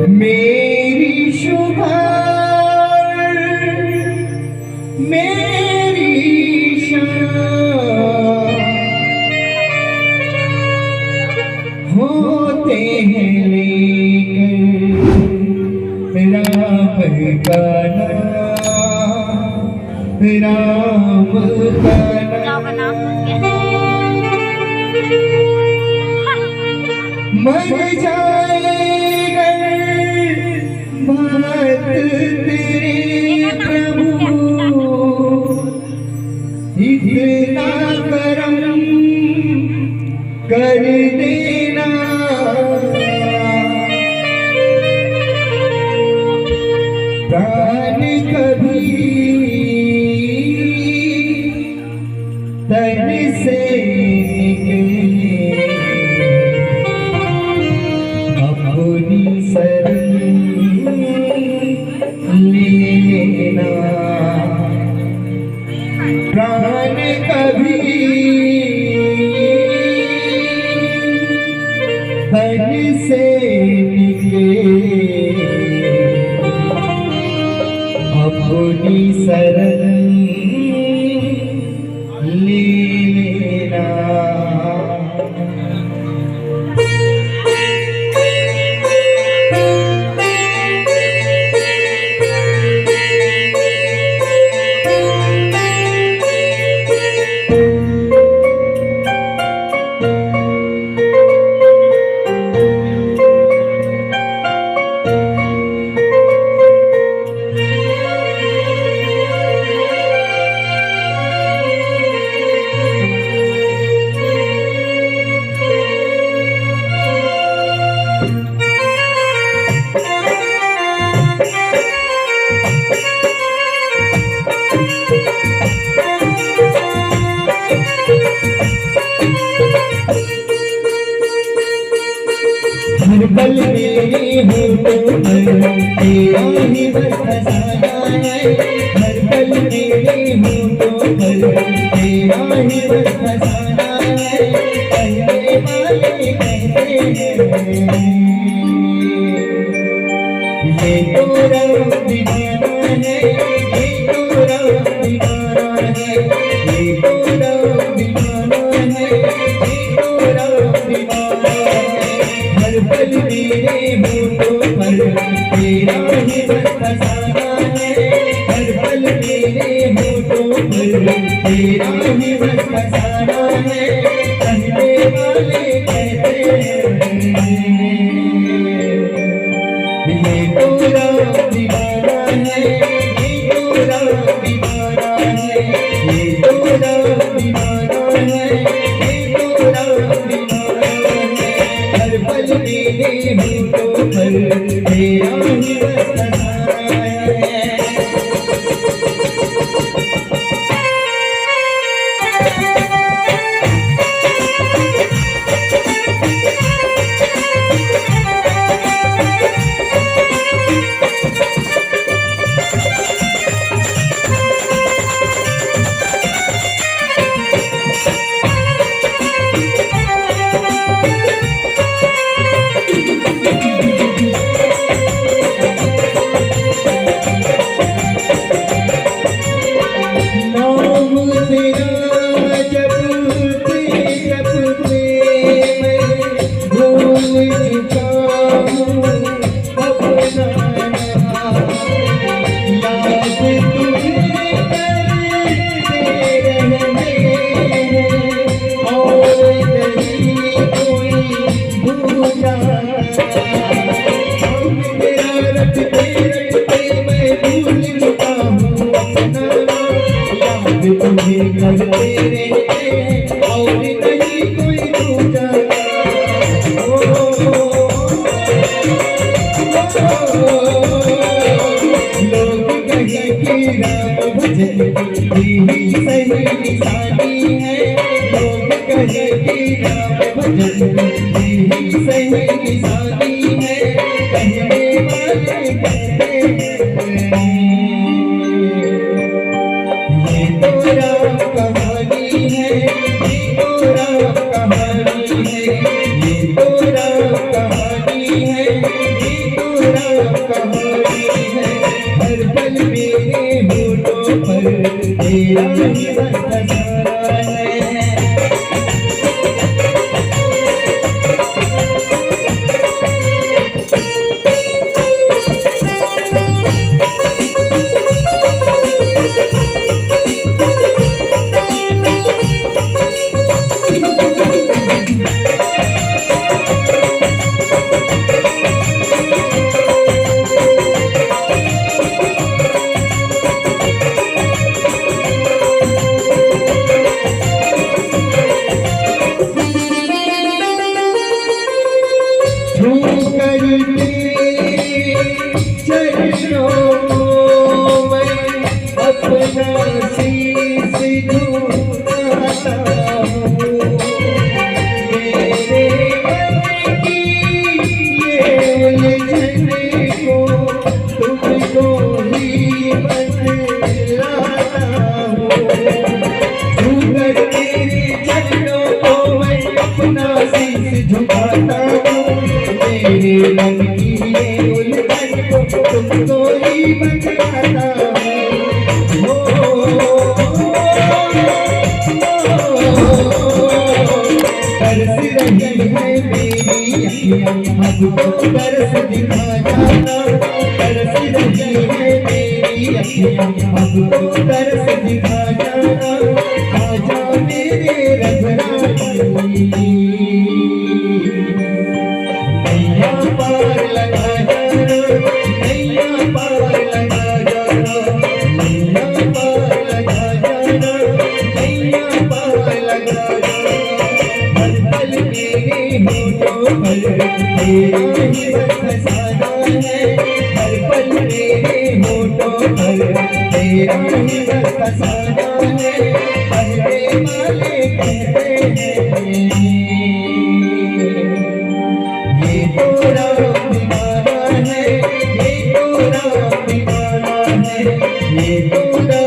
मेरी शुभा मेरी शान होते हैं लेकर राम का नाम मर जाएगा बात तेरे प्रभु इतना करम कर देना प्राण कभी तन से निकले अपनी शरण लेना प्राण कभी तन से निकले अपनी शरण लेना। हर पल मेरे होठों पर तेरा ही बस फसाना है। हर पल मेरे होठों पर तेरा ही बस फसाना है। कहने वाले कहते हैं ये तो रब दीवाना है, ये तो रब दीवाना है, ये तो रब दीवाना है, ये तो रब दीवाना है। हर पल मेरे होठों पर तेरा ही बस फसाना है। हर पल मेरे होठों पर तेरा ही बस फसाना है। कहने वाले कहते हैं ये तो रब दीवाना है, ये तो रब दीवाना है, ये तो रब दीवाना है, ये तो रब दीवाना है। हर पल मेरे होठों पर तेरा ही बस फसाना है। तुम्हें करते रहते और नहीं कोई दूजा। लोग कहे कि राम भजन यही सही निशानी है। लोग कहे कि राम भजन यही सही निशानी है। कहने वाले कहते हैं ये तो राम कहानी है, ये तो राम कहानी है, ये तो राम कहानी है, ये तो तेरा ही बस फसाना है। मेरे मन की ये उलझन को तुमको ही बताता हूँ। तरस रही है मेरी अखियाँ अब तो तरस दिखा जाना। तरस रही है मेरी अखियाँ अब तो तरस दिखा जाना। आजा मेरे रघुराई पार लगा जाना, नैया पार लगा जाना, नैया पार लगा जाना, नैया पार लगा जाना। हर पल मेरे होठों पर तेरा ही बस फसाना है। हर पल मेरे होठों पर तेरा ही बस फसाना है। कहने वाले कहते हैं ये तोरा दीवाना है, ये तोरा दीवाना है, ये तोरा